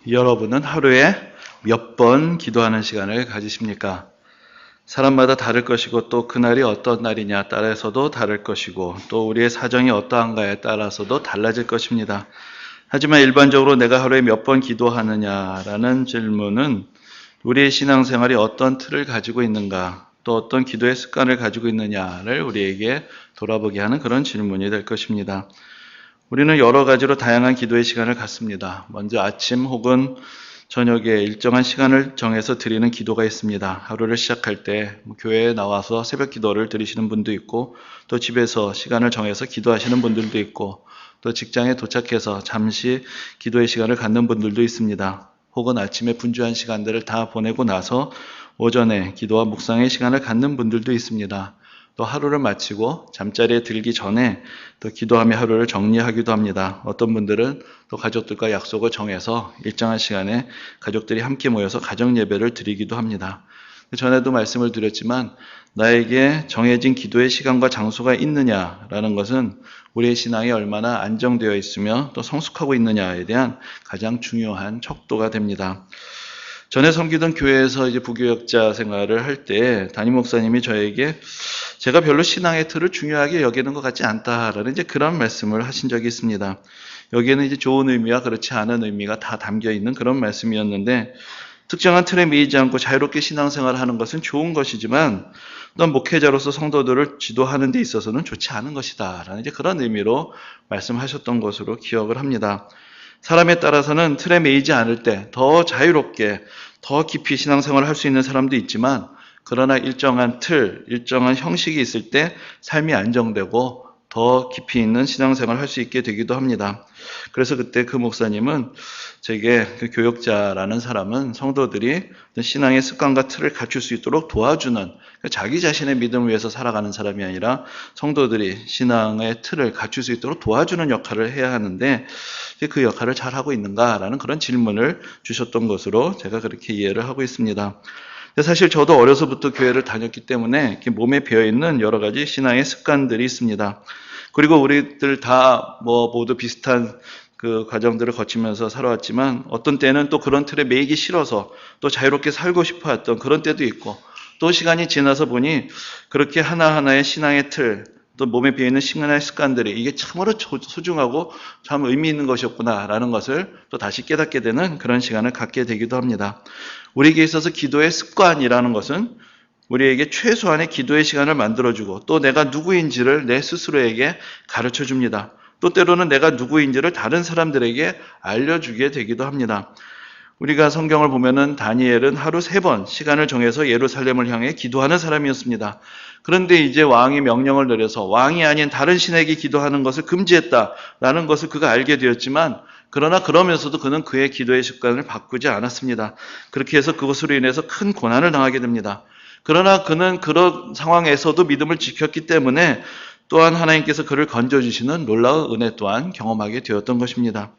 여러분은 하루에 몇 번 기도하는 시간을 가지십니까? 사람마다 다를 것이고 또 그날이 어떤 날이냐 따라서도 다를 것이고 또 우리의 사정이 어떠한가에 따라서도 달라질 것입니다. 하지만 일반적으로 내가 하루에 몇 번 기도하느냐라는 질문은 우리의 신앙생활이 어떤 틀을 가지고 있는가 또 어떤 기도의 습관을 가지고 있느냐를 우리에게 돌아보게 하는 그런 질문이 될 것입니다. 우리는 여러 가지로 다양한 기도의 시간을 갖습니다. 먼저 아침 혹은 저녁에 일정한 시간을 정해서 드리는 기도가 있습니다. 하루를 시작할 때 교회에 나와서 새벽 기도를 드리시는 분도 있고 또 집에서 시간을 정해서 기도하시는 분들도 있고 또 직장에 도착해서 잠시 기도의 시간을 갖는 분들도 있습니다. 혹은 아침에 분주한 시간들을 다 보내고 나서 오전에 기도와 묵상의 시간을 갖는 분들도 있습니다. 또 하루를 마치고 잠자리에 들기 전에 또 기도하며 하루를 정리하기도 합니다. 어떤 분들은 또 가족들과 약속을 정해서 일정한 시간에 가족들이 함께 모여서 가정 예배를 드리기도 합니다. 전에도 말씀을 드렸지만 나에게 정해진 기도의 시간과 장소가 있느냐라는 것은 우리의 신앙이 얼마나 안정되어 있으며 또 성숙하고 있느냐에 대한 가장 중요한 척도가 됩니다. 전에 섬기던 교회에서 이제 부교역자 생활을 할 때 담임 목사님이 저에게 제가 별로 신앙의 틀을 중요하게 여기는 것 같지 않다라는 이제 그런 말씀을 하신 적이 있습니다. 여기에는 이제 좋은 의미와 그렇지 않은 의미가 다 담겨 있는 그런 말씀이었는데 특정한 틀에 매이지 않고 자유롭게 신앙생활을 하는 것은 좋은 것이지만 또한 목회자로서 성도들을 지도하는 데 있어서는 좋지 않은 것이다 라는 이제 그런 의미로 말씀하셨던 것으로 기억을 합니다. 사람에 따라서는 틀에 매이지 않을 때 더 자유롭게 더 깊이 신앙생활을 할 수 있는 사람도 있지만 그러나 일정한 틀, 일정한 형식이 있을 때 삶이 안정되고 더 깊이 있는 신앙생활을 할 수 있게 되기도 합니다. 그래서 그때 그 목사님은 제게 그 교역자라는 사람은 성도들이 신앙의 습관과 틀을 갖출 수 있도록 도와주는 자기 자신의 믿음을 위해서 살아가는 사람이 아니라 성도들이 신앙의 틀을 갖출 수 있도록 도와주는 역할을 해야 하는데 그 역할을 잘하고 있는가라는 그런 질문을 주셨던 것으로 제가 그렇게 이해를 하고 있습니다. 사실 저도 어려서부터 교회를 다녔기 때문에 몸에 배어있는 여러 가지 신앙의 습관들이 있습니다. 그리고 우리들 다 모두 비슷한 그 과정들을 거치면서 살아왔지만 어떤 때는 또 그런 틀에 매이기 싫어서 또 자유롭게 살고 싶어 했던 그런 때도 있고 또 시간이 지나서 보니 그렇게 하나하나의 신앙의 틀, 또 몸에 배어있는 신앙의 습관들이 이게 참으로 소중하고 참 의미 있는 것이었구나라는 것을 또 다시 깨닫게 되는 그런 시간을 갖게 되기도 합니다. 우리에게 있어서 기도의 습관이라는 것은 우리에게 최소한의 기도의 시간을 만들어주고 또 내가 누구인지를 내 스스로에게 가르쳐줍니다. 또 때로는 내가 누구인지를 다른 사람들에게 알려주게 되기도 합니다. 우리가 성경을 보면은 다니엘은 하루 3번 시간을 정해서 예루살렘을 향해 기도하는 사람이었습니다. 그런데 이제 왕이 명령을 내려서 왕이 아닌 다른 신에게 기도하는 것을 금지했다라는 것을 그가 알게 되었지만 그러나 그러면서도 그는 그의 기도의 습관을 바꾸지 않았습니다. 그렇게 해서 그것으로 인해서 큰 고난을 당하게 됩니다. 그러나 그는 그런 상황에서도 믿음을 지켰기 때문에 또한 하나님께서 그를 건져주시는 놀라운 은혜 또한 경험하게 되었던 것입니다.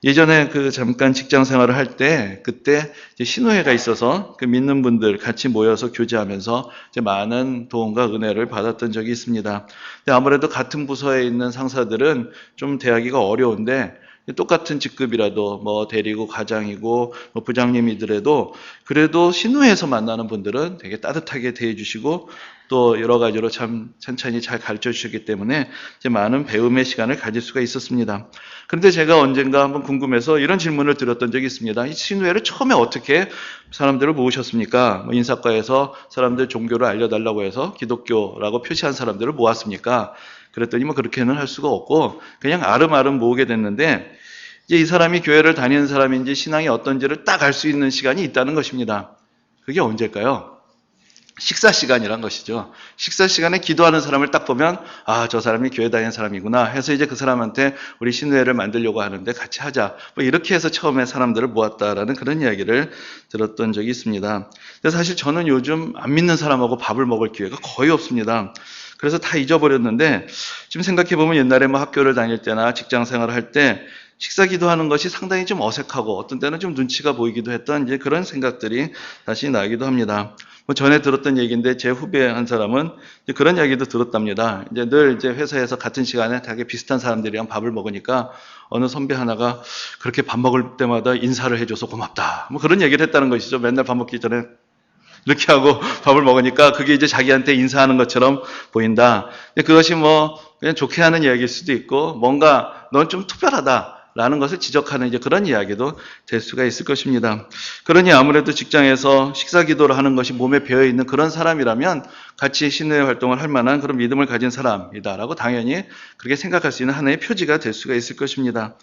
예전에 잠깐 직장 생활을 할 때 그때 이제 신우회가 있어서 그 믿는 분들 같이 모여서 교제하면서 이제 많은 도움과 은혜를 받았던 적이 있습니다. 근데 아무래도 같은 부서에 있는 상사들은 좀 대하기가 어려운데 똑같은 직급이라도 대리고 과장이고 부장님이더라도 그래도 신우회에서 만나는 분들은 되게 따뜻하게 대해주시고 또 여러 가지로 참 천천히 잘 가르쳐 주셨기 때문에 이제 많은 배움의 시간을 가질 수가 있었습니다. 그런데 제가 언젠가 한번 궁금해서 이런 질문을 드렸던 적이 있습니다. 이 신우회를 처음에 어떻게 사람들을 모으셨습니까? 인사과에서 사람들 종교를 알려달라고 해서 기독교라고 표시한 사람들을 모았습니까? 그랬더니 그렇게는 할 수가 없고 그냥 아름아름 모으게 됐는데 이제 이 사람이 교회를 다니는 사람인지 신앙이 어떤지를 딱 알 수 있는 시간이 있다는 것입니다. 그게 언제일까요? 식사 시간이란 것이죠. 식사 시간에 기도하는 사람을 딱 보면 저 사람이 교회 다니는 사람이구나 해서 이제 그 사람한테 우리 신우회를 만들려고 하는데 같이 하자. 이렇게 해서 처음에 사람들을 모았다라는 그런 이야기를 들었던 적이 있습니다. 근데 사실 저는 요즘 안 믿는 사람하고 밥을 먹을 기회가 거의 없습니다. 그래서 다 잊어버렸는데 지금 생각해보면 옛날에 학교를 다닐 때나 직장 생활을 할 때 식사 기도하는 것이 상당히 좀 어색하고 어떤 때는 좀 눈치가 보이기도 했던 이제 그런 생각들이 다시 나기도 합니다. 뭐 전에 들었던 얘기인데 제 후배 한 사람은 이제 그런 이야기도 들었답니다. 이제 늘 이제 회사에서 같은 시간에 되게 비슷한 사람들이랑 밥을 먹으니까 어느 선배 하나가 그렇게 밥 먹을 때마다 인사를 해줘서 고맙다. 뭐 그런 얘기를 했다는 것이죠. 맨날 밥 먹기 전에 이렇게 하고 밥을 먹으니까 그게 이제 자기한테 인사하는 것처럼 보인다. 근데 그것이 뭐 그냥 좋게 하는 이야기일 수도 있고 뭔가 넌 좀 특별하다. 라는 것을 지적하는 이제 그런 이야기도 될 수가 있을 것입니다. 그러니 아무래도 직장에서 식사 기도를 하는 것이 몸에 배어 있는 그런 사람이라면 같이 신뢰 활동을 할 만한 그런 믿음을 가진 사람이다라고 당연히 그렇게 생각할 수 있는 하나의 표지가 될 수가 있을 것입니다.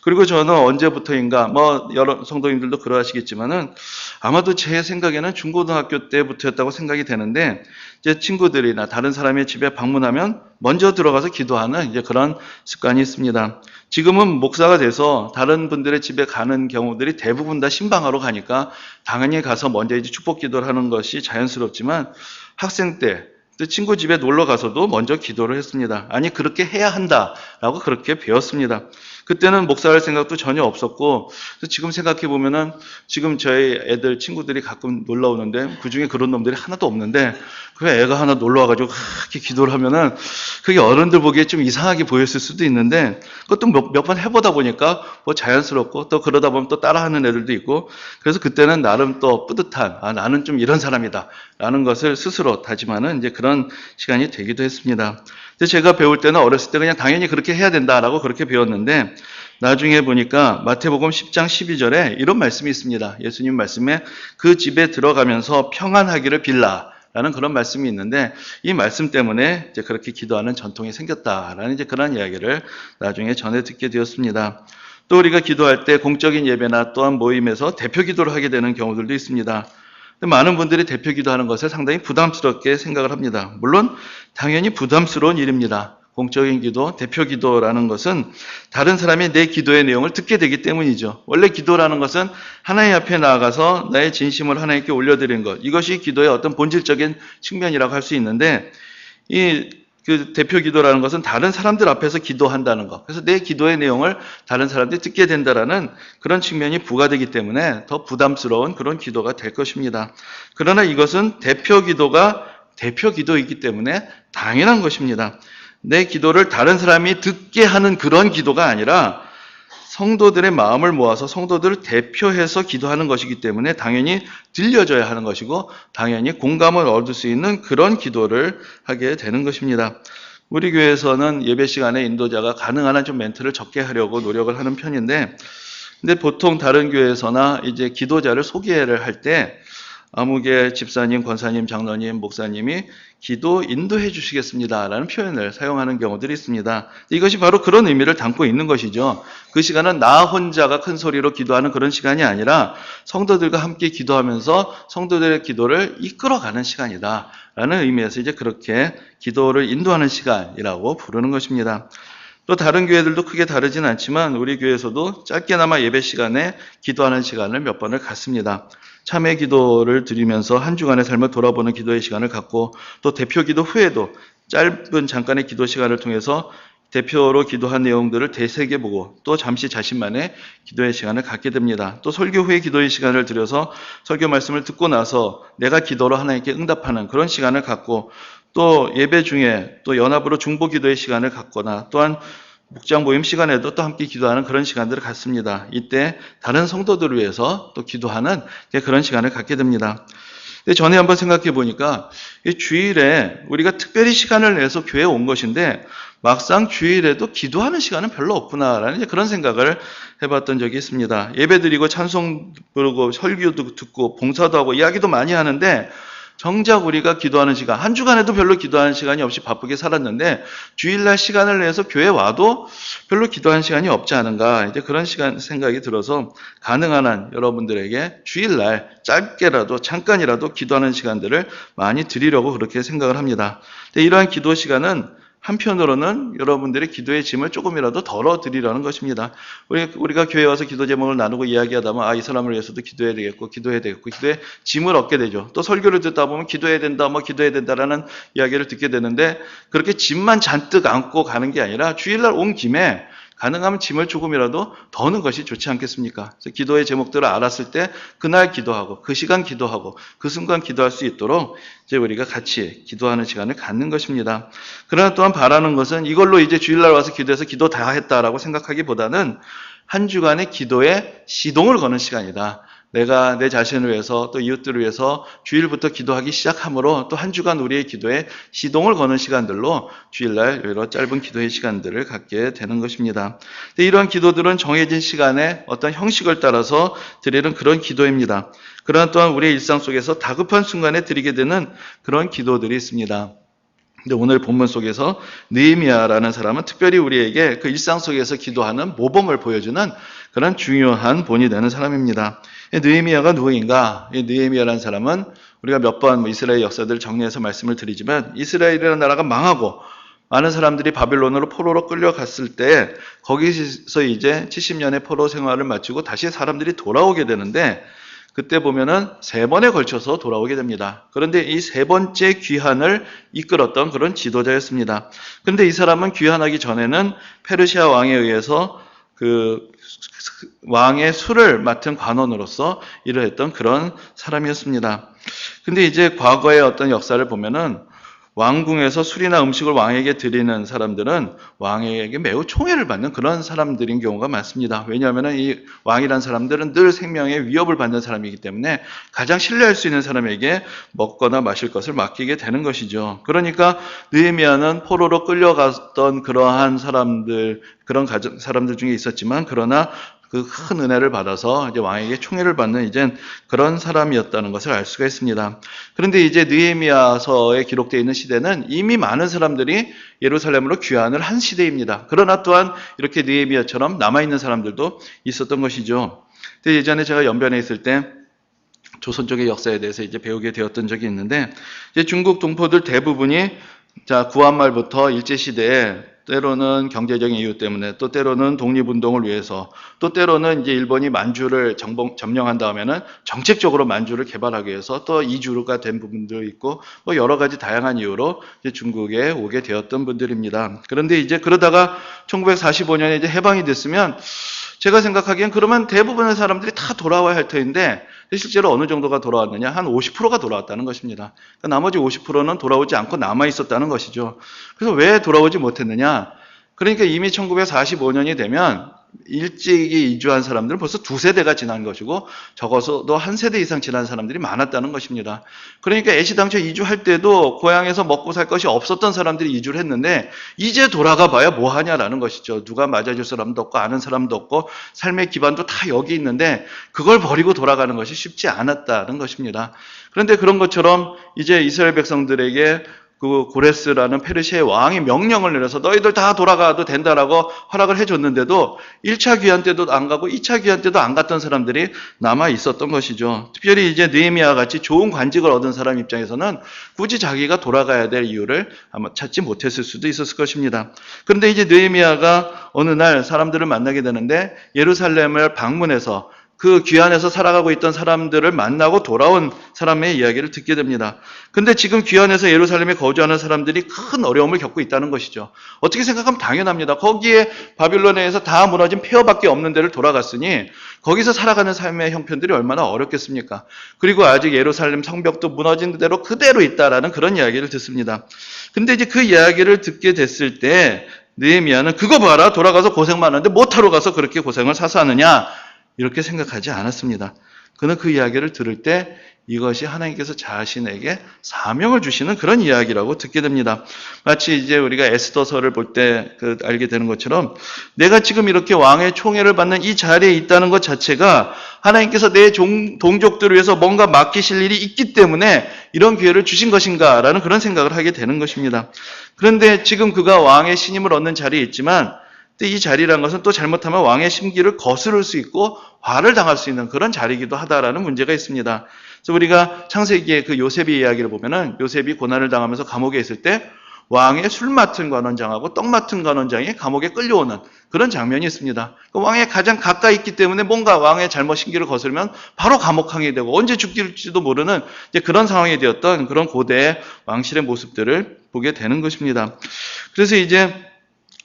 그리고 저는 언제부터인가 뭐 여러 성도님들도 그러하시겠지만은 아마도 제 생각에는 중고등학교 때부터였다고 생각이 되는데 이제 친구들이나 다른 사람의 집에 방문하면 먼저 들어가서 기도하는 이제 그런 습관이 있습니다. 지금은 목사가 돼서 다른 분들의 집에 가는 경우들이 대부분 다 신방하러 가니까 당연히 가서 먼저 이제 축복 기도를 하는 것이 자연스럽지만 학생 때 친구 집에 놀러 가서도 먼저 기도를 했습니다. 아니 그렇게 해야 한다라고 그렇게 배웠습니다. 그때는 목사할 생각도 전혀 없었고 지금 생각해 보면은 지금 저희 애들 친구들이 가끔 놀러 오는데 그 중에 그런 놈들이 하나도 없는데 그 애가 하나 놀러 와가지고 그렇게 기도를 하면은 그게 어른들 보기에 좀 이상하게 보였을 수도 있는데 그것도 몇 번 해보다 보니까 뭐 자연스럽고 또 그러다 보면 또 따라하는 애들도 있고 그래서 그때는 나름 또 뿌듯한 나는 좀 이런 사람이다 라는 것을 스스로 다짐하는 이제 그런 시간이 되기도 했습니다. 제가 배울 때는 어렸을 때 그냥 당연히 그렇게 해야 된다라고 그렇게 배웠는데 나중에 보니까 마태복음 10장 12절에 이런 말씀이 있습니다. 예수님 말씀에 그 집에 들어가면서 평안하기를 빌라라는 그런 말씀이 있는데 이 말씀 때문에 이제 그렇게 기도하는 전통이 생겼다라는 이제 그런 이야기를 나중에 전해 듣게 되었습니다. 또 우리가 기도할 때 공적인 예배나 또한 모임에서 대표 기도를 하게 되는 경우들도 있습니다. 많은 분들이 대표 기도하는 것을 상당히 부담스럽게 생각을 합니다. 물론 당연히 부담스러운 일입니다. 공적인 기도, 대표 기도라는 것은 다른 사람이 내 기도의 내용을 듣게 되기 때문이죠. 원래 기도라는 것은 하나님 앞에 나아가서 나의 진심을 하나님께 올려드리는 것. 이것이 기도의 어떤 본질적인 측면이라고 할 수 있는데 그 대표 기도라는 것은 다른 사람들 앞에서 기도한다는 것. 그래서 내 기도의 내용을 다른 사람들이 듣게 된다라는 그런 측면이 부과되기 때문에 더 부담스러운 그런 기도가 될 것입니다. 그러나 이것은 대표 기도가 대표 기도이기 때문에 당연한 것입니다. 내 기도를 다른 사람이 듣게 하는 그런 기도가 아니라 성도들의 마음을 모아서 성도들을 대표해서 기도하는 것이기 때문에 당연히 들려줘야 하는 것이고 당연히 공감을 얻을 수 있는 그런 기도를 하게 되는 것입니다. 우리 교회에서는 예배 시간에 인도자가 가능한 한 좀 멘트를 적게 하려고 노력을 하는 편인데 근데 보통 다른 교회에서나 이제 기도자를 소개를 할 때 아무개 집사님, 권사님, 장로님, 목사님이 기도 인도해 주시겠습니다라는 표현을 사용하는 경우들이 있습니다. 이것이 바로 그런 의미를 담고 있는 것이죠. 그 시간은 나 혼자가 큰 소리로 기도하는 그런 시간이 아니라 성도들과 함께 기도하면서 성도들의 기도를 이끌어가는 시간이다라는 의미에서 이제 그렇게 기도를 인도하는 시간이라고 부르는 것입니다. 또 다른 교회들도 크게 다르진 않지만 우리 교회에서도 짧게나마 예배 시간에 기도하는 시간을 몇 번을 갖습니다. 참회 기도를 드리면서 한 주간의 삶을 돌아보는 기도의 시간을 갖고 또 대표 기도 후에도 짧은 잠깐의 기도 시간을 통해서 대표로 기도한 내용들을 되새겨보고 또 잠시 자신만의 기도의 시간을 갖게 됩니다. 또 설교 후에 기도의 시간을 들여서 설교 말씀을 듣고 나서 내가 기도로 하나님께 응답하는 그런 시간을 갖고 또 예배 중에 또 연합으로 중보 기도의 시간을 갖거나 또한 목장 모임 시간에도 또 함께 기도하는 그런 시간들을 갖습니다. 이때 다른 성도들을 위해서 또 기도하는 그런 시간을 갖게 됩니다. 근데 전에 한번 생각해 보니까 이 주일에 우리가 특별히 시간을 내서 교회에 온 것인데 막상 주일에도 기도하는 시간은 별로 없구나라는 그런 생각을 해봤던 적이 있습니다. 예배 드리고 찬송 부르고 설교도 듣고 봉사도 하고 이야기도 많이 하는데 정작 우리가 기도하는 시간, 한 주간에도 별로 기도하는 시간이 없이 바쁘게 살았는데 주일날 시간을 내서 교회 와도 별로 기도하는 시간이 없지 않은가 이제 그런 생각이 들어서 가능한 한 여러분들에게 주일날 짧게라도 잠깐이라도 기도하는 시간들을 많이 드리려고 그렇게 생각을 합니다. 근데 이러한 기도 시간은 한편으로는 여러분들의 기도의 짐을 조금이라도 덜어드리려는 것입니다. 우리가 교회에 와서 기도 제목을 나누고 이야기하다 보면 이 사람을 위해서도 기도해야 되겠고 기도해야 되겠고 기도의 짐을 얻게 되죠. 또 설교를 듣다 보면 기도해야 된다 기도해야 된다라는 이야기를 듣게 되는데 그렇게 짐만 잔뜩 안고 가는 게 아니라 주일날 온 김에 가능하면 짐을 조금이라도 더 넣는 것이 좋지 않겠습니까? 그래서 기도의 제목들을 알았을 때 그날 기도하고 그 시간 기도하고 그 순간 기도할 수 있도록 이제 우리가 같이 기도하는 시간을 갖는 것입니다. 그러나 또한 바라는 것은 이걸로 이제 주일날 와서 기도해서 기도 다 했다라고 생각하기보다는 한 주간의 기도에 시동을 거는 시간이다. 내가 내 자신을 위해서 또 이웃들을 위해서 주일부터 기도하기 시작함으로 또 한 주간 우리의 기도에 시동을 거는 시간들로 주일날 여러 짧은 기도의 시간들을 갖게 되는 것입니다. 이러한 기도들은 정해진 시간에 어떤 형식을 따라서 드리는 그런 기도입니다. 그러나 또한 우리의 일상 속에서 다급한 순간에 드리게 되는 그런 기도들이 있습니다. 근데 오늘 본문 속에서 느헤미야라는 사람은 특별히 우리에게 그 일상 속에서 기도하는 모범을 보여주는 그런 중요한 본이 되는 사람입니다. 느헤미야가 누구인가? 이 느헤미야라는 사람은 우리가 몇 번 이스라엘 역사들을 정리해서 말씀을 드리지만 이스라엘이라는 나라가 망하고 많은 사람들이 바빌론으로 포로로 끌려갔을 때 거기서 이제 70년의 포로 생활을 마치고 다시 사람들이 돌아오게 되는데 그때 보면은 3번에 걸쳐서 돌아오게 됩니다. 그런데 이 3번째 귀환을 이끌었던 그런 지도자였습니다. 그런데 이 사람은 귀환하기 전에는 페르시아 왕에 의해서 그 왕의 술을 맡은 관원으로서 일을 했던 그런 사람이었습니다. 근데 이제 과거의 어떤 역사를 보면은 왕궁에서 술이나 음식을 왕에게 드리는 사람들은 왕에게 매우 총애를 받는 그런 사람들인 경우가 많습니다. 왜냐하면 이 왕이란 사람들은 늘 생명에 위협을 받는 사람이기 때문에 가장 신뢰할 수 있는 사람에게 먹거나 마실 것을 맡기게 되는 것이죠. 그러니까 느헤미야는 포로로 끌려갔던 그러한 사람들, 그런 사람들 중에 있었지만 그러나 그 큰 은혜를 받아서 이제 왕에게 총애를 받는 이제 그런 사람이었다는 것을 알 수가 있습니다. 그런데 이제 느헤미야서에 기록되어 있는 시대는 이미 많은 사람들이 예루살렘으로 귀환을 한 시대입니다. 그러나 또한 이렇게 느헤미야처럼 남아있는 사람들도 있었던 것이죠. 근데 예전에 제가 연변에 있을 때 조선 쪽의 역사에 대해서 이제 배우게 되었던 적이 있는데 이제 중국 동포들 대부분이 구한말부터 일제시대에 때로는 경제적인 이유 때문에 또 때로는 독립운동을 위해서 또 때로는 이제 일본이 만주를 점령한 다음에는 정책적으로 만주를 개발하기 위해서 또 이주가 된 부분도 있고 뭐 여러 가지 다양한 이유로 이제 중국에 오게 되었던 분들입니다. 그런데 이제 그러다가 1945년에 이제 해방이 됐으면 제가 생각하기엔 그러면 대부분의 사람들이 다 돌아와야 할 터인데 실제로 어느 정도가 돌아왔느냐? 한 50%가 돌아왔다는 것입니다. 그러니까 나머지 50%는 돌아오지 않고 남아있었다는 것이죠. 그래서 왜 돌아오지 못했느냐? 그러니까 이미 1945년이 되면 일찍이 이주한 사람들은 벌써 2세대가 지난 것이고 적어서도 1세대 이상 지난 사람들이 많았다는 것입니다. 그러니까 애시당초 이주할 때도 고향에서 먹고 살 것이 없었던 사람들이 이주를 했는데 이제 돌아가 봐야 뭐 하냐라는 것이죠. 누가 맞아줄 사람도 없고 아는 사람도 없고 삶의 기반도 다 여기 있는데 그걸 버리고 돌아가는 것이 쉽지 않았다는 것입니다. 그런데 그런 것처럼 이제 이스라엘 백성들에게 그 고레스라는 페르시아의 왕이 명령을 내려서 너희들 다 돌아가도 된다라고 허락을 해줬는데도 1차 귀환 때도 안 가고 2차 귀환 때도 안 갔던 사람들이 남아 있었던 것이죠. 특별히 이제 느헤미야와 같이 좋은 관직을 얻은 사람 입장에서는 굳이 자기가 돌아가야 될 이유를 아마 찾지 못했을 수도 있었을 것입니다. 그런데 이제 느헤미야가 어느 날 사람들을 만나게 되는데 예루살렘을 방문해서 그 귀환에서 살아가고 있던 사람들을 만나고 돌아온 사람의 이야기를 듣게 됩니다. 근데 지금 귀환에서 예루살렘에 거주하는 사람들이 큰 어려움을 겪고 있다는 것이죠. 어떻게 생각하면 당연합니다. 거기에 바빌론에서 다 무너진 폐허밖에 없는 데를 돌아갔으니 거기서 살아가는 삶의 형편들이 얼마나 어렵겠습니까? 그리고 아직 예루살렘 성벽도 무너진 대로 그대로 있다라는 그런 이야기를 듣습니다. 근데 이제 그 이야기를 듣게 됐을 때 느헤미야는 그거 봐라, 돌아가서 고생 많은데 못하러 가서 그렇게 고생을 사서 하느냐, 이렇게 생각하지 않았습니다. 그는 그 이야기를 들을 때 이것이 하나님께서 자신에게 사명을 주시는 그런 이야기라고 듣게 됩니다. 마치 이제 우리가 에스더서를 볼 때 알게 되는 것처럼 내가 지금 이렇게 왕의 총애를 받는 이 자리에 있다는 것 자체가 하나님께서 내 동족들을 위해서 뭔가 맡기실 일이 있기 때문에 이런 기회를 주신 것인가라는 그런 생각을 하게 되는 것입니다. 그런데 지금 그가 왕의 신임을 얻는 자리에 있지만 이 자리라는 것은 또 잘못하면 왕의 심기를 거스를 수 있고 화를 당할 수 있는 그런 자리이기도 하다라는 문제가 있습니다. 그래서 우리가 창세기의 그 요셉의 이야기를 보면은 요셉이 고난을 당하면서 감옥에 있을 때 왕의 술 맡은 관원장하고 떡 맡은 관원장이 감옥에 끌려오는 그런 장면이 있습니다. 왕에 가장 가까이 있기 때문에 뭔가 왕의 잘못 심기를 거스르면 바로 감옥항이 되고 언제 죽일지도 모르는 이제 그런 상황이 되었던 그런 고대의 왕실의 모습들을 보게 되는 것입니다. 그래서 이제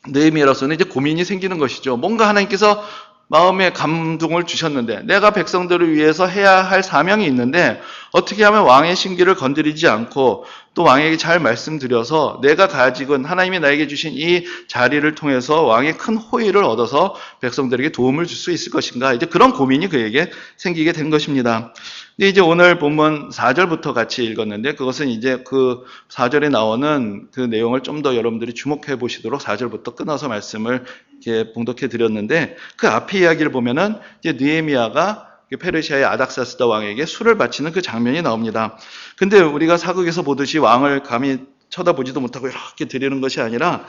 느헤미야로서는 이제 고민이 생기는 것이죠. 뭔가 하나님께서 마음에 감동을 주셨는데 내가 백성들을 위해서 해야 할 사명이 있는데 어떻게 하면 왕의 심기를 건드리지 않고 또 왕에게 잘 말씀드려서 내가 가지고 하나님이 나에게 주신 이 자리를 통해서 왕의 큰 호의를 얻어서 백성들에게 도움을 줄 수 있을 것인가, 이제 그런 고민이 그에게 생기게 된 것입니다. 근데 이제 오늘 본문 4절부터 같이 읽었는데 그것은 이제 그 4절에 나오는 그 내용을 좀 더 여러분들이 주목해 보시도록 4절부터 끊어서 말씀을 이렇게 봉독해 드렸는데, 그 앞에 이야기를 보면은 이제 느헤미야가 페르시아의 아닥사스다 왕에게 술을 바치는 그 장면이 나옵니다. 근데 우리가 사극에서 보듯이 왕을 감히 쳐다보지도 못하고 이렇게 드리는 것이 아니라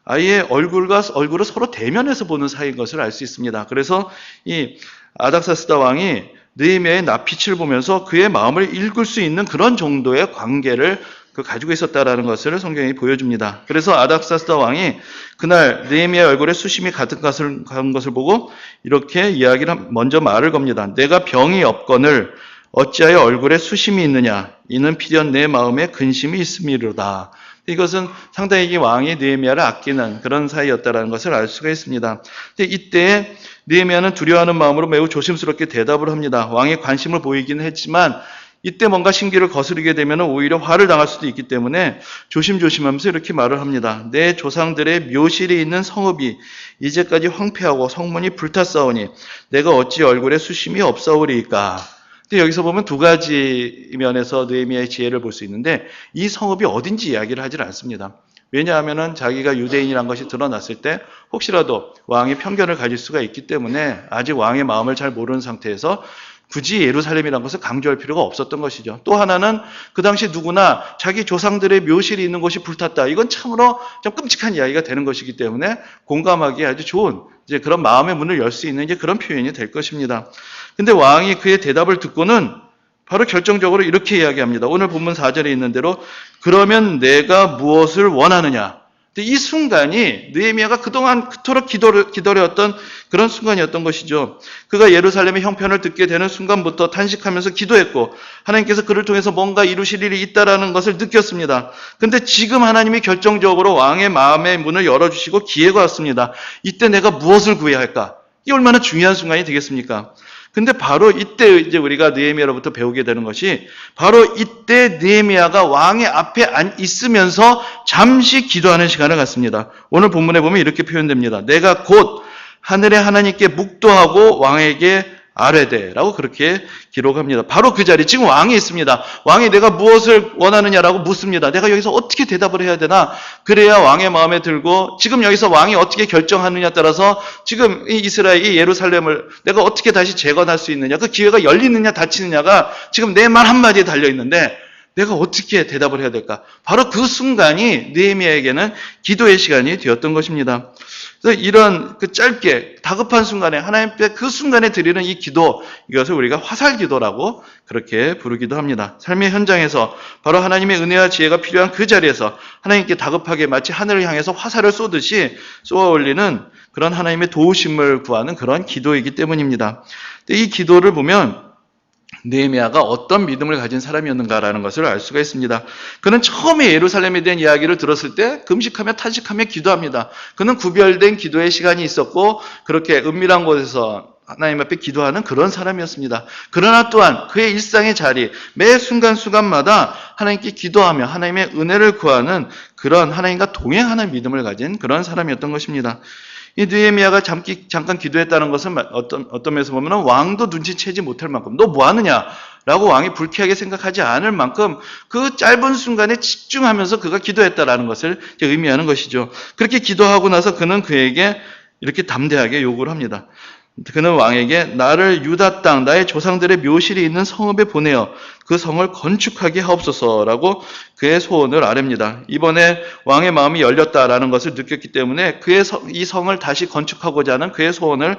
아예 얼굴을 서로 대면해서 보는 사이인 것을 알 수 있습니다. 그래서 이 아닥사스다 왕이 느헤미야의 낯빛을 보면서 그의 마음을 읽을 수 있는 그런 정도의 관계를 가지고 있었다라는 것을 성경이 보여줍니다. 그래서 아닥사스다 왕이 그날 느헤미야의 얼굴에 수심이 가득 간 것을 보고 이렇게 먼저 말을 겁니다. 내가 병이 없거늘 어찌하여 얼굴에 수심이 있느냐? 이는 필연 내 마음에 근심이 있음이로다. 이것은 상당히 왕이 느헤미야를 아끼는 그런 사이였다라는 것을 알 수가 있습니다. 근데 이때 느헤미야는 두려워하는 마음으로 매우 조심스럽게 대답을 합니다. 왕이 관심을 보이기는 했지만 이때 뭔가 심기를 거스르게 되면 오히려 화를 당할 수도 있기 때문에 조심조심하면서 이렇게 말을 합니다. 내 조상들의 묘실이 있는 성읍이 이제까지 황폐하고 성문이 불탔사오니 내가 어찌 얼굴에 수심이 없사오리이까. 근데 여기서 보면 두 가지 면에서 느헤미야의 지혜를 볼 수 있는데 이 성읍이 어딘지 이야기를 하질 않습니다. 왜냐하면 자기가 유대인이란 것이 드러났을 때 혹시라도 왕이 편견을 가질 수가 있기 때문에 아직 왕의 마음을 잘 모르는 상태에서 굳이 예루살렘이라는 것을 강조할 필요가 없었던 것이죠. 또 하나는 그 당시 누구나 자기 조상들의 묘실이 있는 곳이 불탔다. 이건 참으로 좀 끔찍한 이야기가 되는 것이기 때문에 공감하기에 아주 좋은 이제 그런 마음의 문을 열 수 있는 이제 그런 표현이 될 것입니다. 근데 왕이 그의 대답을 듣고는 바로 결정적으로 이렇게 이야기합니다. 오늘 본문 4절에 있는 대로 그러면 내가 무엇을 원하느냐? 이 순간이 느헤미야가 그동안 그토록 기다려왔던 그런 순간이었던 것이죠. 그가 예루살렘의 형편을 듣게 되는 순간부터 탄식하면서 기도했고 하나님께서 그를 통해서 뭔가 이루실 일이 있다라는 것을 느꼈습니다. 근데 지금 하나님이 결정적으로 왕의 마음의 문을 열어주시고 기회가 왔습니다. 이때 내가 무엇을 구해야 할까? 이게 얼마나 중요한 순간이 되겠습니까? 근데 바로 이때 이제 우리가 느헤미야로부터 배우게 되는 것이 바로 이때 느헤미야가 왕의 앞에 있으면서 잠시 기도하는 시간을 갖습니다. 오늘 본문에 보면 이렇게 표현됩니다. 내가 곧 하늘의 하나님께 묵도하고 왕에게 아뢰되라고 그렇게 기록합니다. 바로 그 자리, 지금 왕이 있습니다. 왕이 내가 무엇을 원하느냐라고 묻습니다. 내가 여기서 어떻게 대답을 해야 되나? 그래야 왕의 마음에 들고 지금 여기서 왕이 어떻게 결정하느냐에 따라서 지금 이 이스라엘, 이 예루살렘을 내가 어떻게 다시 재건할 수 있느냐, 그 기회가 열리느냐 닫히느냐가 지금 내 말 한마디에 달려있는데 내가 어떻게 대답을 해야 될까? 바로 그 순간이 느헤미야에게는 기도의 시간이 되었던 것입니다. 그래서 이런 그 짧게 다급한 순간에 하나님 앞에 그 순간에 드리는 이 기도, 이것을 우리가 화살 기도라고 그렇게 부르기도 합니다. 삶의 현장에서 바로 하나님의 은혜와 지혜가 필요한 그 자리에서 하나님께 다급하게 마치 하늘을 향해서 화살을 쏘듯이 쏘아 올리는 그런 하나님의 도우심을 구하는 그런 기도이기 때문입니다. 이 기도를 보면 느헤미야가 어떤 믿음을 가진 사람이었는가라는 것을 알 수가 있습니다. 그는 처음에 예루살렘에 대한 이야기를 들었을 때 금식하며 탄식하며 기도합니다. 그는 구별된 기도의 시간이 있었고 그렇게 은밀한 곳에서 하나님 앞에 기도하는 그런 사람이었습니다. 그러나 또한 그의 일상의 자리, 매 순간순간마다 하나님께 기도하며 하나님의 은혜를 구하는 그런 하나님과 동행하는 믿음을 가진 그런 사람이었던 것입니다. 이 느헤미야가 잠깐 기도했다는 것은 어떤 면에서 보면 왕도 눈치채지 못할 만큼 너 뭐 하느냐? 라고 왕이 불쾌하게 생각하지 않을 만큼 그 짧은 순간에 집중하면서 그가 기도했다라는 것을 의미하는 것이죠. 그렇게 기도하고 나서 그는 그에게 이렇게 담대하게 요구를 합니다. 그는 왕에게 나를 유다 땅 나의 조상들의 묘실이 있는 성읍에 보내어 그 성을 건축하게 하옵소서라고 그의 소원을 아뢰입니다. 이번에 왕의 마음이 열렸다라는 것을 느꼈기 때문에 이 성을 다시 건축하고자 하는 그의 소원을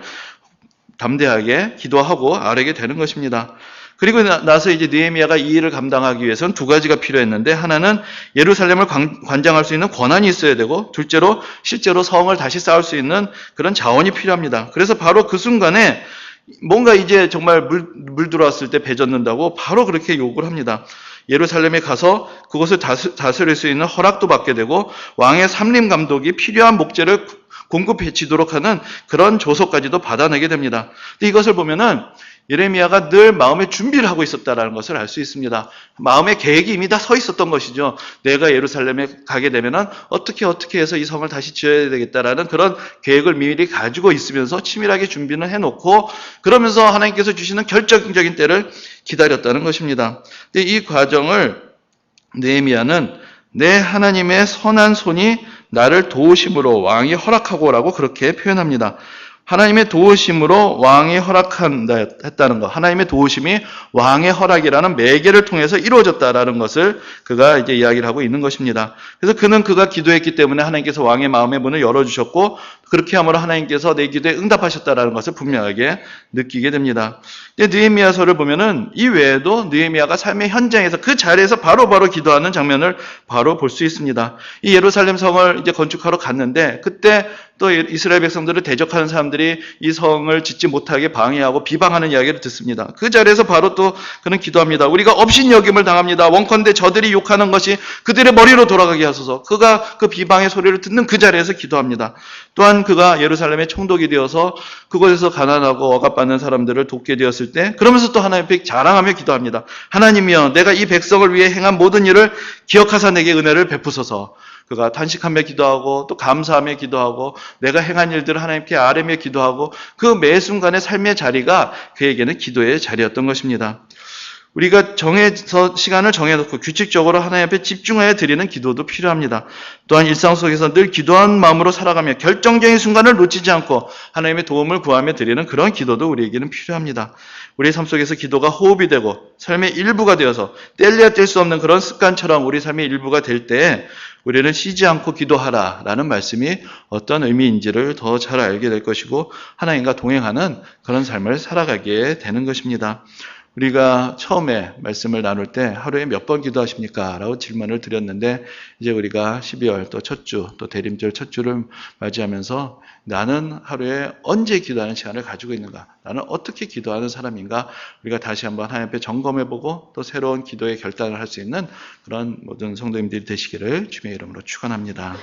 담대하게 기도하고 아뢰게 되는 것입니다. 그리고 나서 이제 느헤미야가 이 일을 감당하기 위해서는 두 가지가 필요했는데, 하나는 예루살렘을 관장할 수 있는 권한이 있어야 되고, 둘째로 실제로 성을 다시 쌓을 수 있는 그런 자원이 필요합니다. 그래서 바로 그 순간에 뭔가 이제 정말 물 들어왔을 때 배 젓는다고 바로 그렇게 요구를 합니다. 예루살렘에 가서 그곳을 다스릴 수 있는 허락도 받게 되고 왕의 삼림 감독이 필요한 목재를 공급해 지도록 하는 그런 조서까지도 받아내게 됩니다. 근데 이것을 보면은 예레미야가 늘 마음의 준비를 하고 있었다라는 것을 알 수 있습니다. 마음의 계획이 이미 다 서 있었던 것이죠. 내가 예루살렘에 가게 되면은 어떻게 해서 이 성을 다시 지어야 되겠다라는 그런 계획을 미리 가지고 있으면서 치밀하게 준비는 해놓고 그러면서 하나님께서 주시는 결정적인 때를 기다렸다는 것입니다. 근데 이 과정을 느헤미야는 내 하나님의 선한 손이 나를 도우심으로 왕이 허락하고라고 그렇게 표현합니다. 하나님의 도우심으로 왕이 허락한다 했다는 것. 하나님의 도우심이 왕의 허락이라는 매개를 통해서 이루어졌다라는 것을 그가 이제 이야기를 하고 있는 것입니다. 그래서 그가 기도했기 때문에 하나님께서 왕의 마음의 문을 열어주셨고 그렇게 함으로 하나님께서 내 기도에 응답하셨다라는 것을 분명하게 느끼게 됩니다. 느헤미야서를 보면은 이 외에도 느헤미야가 삶의 현장에서 그 자리에서 바로바로 기도하는 장면을 바로 볼 수 있습니다. 이 예루살렘 성을 이제 건축하러 갔는데 그때 또 이스라엘 백성들을 대적하는 사람들이 이 성을 짓지 못하게 방해하고 비방하는 이야기를 듣습니다. 그 자리에서 바로 또 그는 기도합니다. 우리가 업신여김을 당합니다. 원컨대 저들이 욕하는 것이 그들의 머리로 돌아가게 하소서. 그가 그 비방의 소리를 듣는 그 자리에서 기도합니다. 또한 그가 예루살렘의 총독이 되어서 그곳에서 가난하고 억압받는 사람들을 돕게 되었을 때 그러면서 또 하나님 앞에 자랑하며 기도합니다. 하나님이여 내가 이 백성을 위해 행한 모든 일을 기억하사 내게 은혜를 베푸소서. 그가 탄식하며 기도하고 또 감사하며 기도하고 내가 행한 일들을 하나님께 아뢰며 기도하고 그 매 순간의 삶의 자리가 그에게는 기도의 자리였던 것입니다. 우리가 시간을 정해놓고 규칙적으로 하나님 앞에 집중하여 드리는 기도도 필요합니다. 또한 일상 속에서 늘 기도한 마음으로 살아가며 결정적인 순간을 놓치지 않고 하나님의 도움을 구하며 드리는 그런 기도도 우리에게는 필요합니다. 우리의 삶 속에서 기도가 호흡이 되고 삶의 일부가 되어서 뗄래야 뗄 수 없는 그런 습관처럼 우리 삶의 일부가 될 때 우리는 쉬지 않고 기도하라 라는 말씀이 어떤 의미인지를 더 잘 알게 될 것이고 하나님과 동행하는 그런 삶을 살아가게 되는 것입니다. 우리가 처음에 말씀을 나눌 때 하루에 몇 번 기도하십니까? 라고 질문을 드렸는데 이제 우리가 12월 또 첫 주, 또 대림절 첫 주를 맞이하면서 나는 하루에 언제 기도하는 시간을 가지고 있는가? 나는 어떻게 기도하는 사람인가? 우리가 다시 한번 하나님 앞에 점검해보고 또 새로운 기도의 결단을 할 수 있는 그런 모든 성도님들이 되시기를 주님의 이름으로 축원합니다.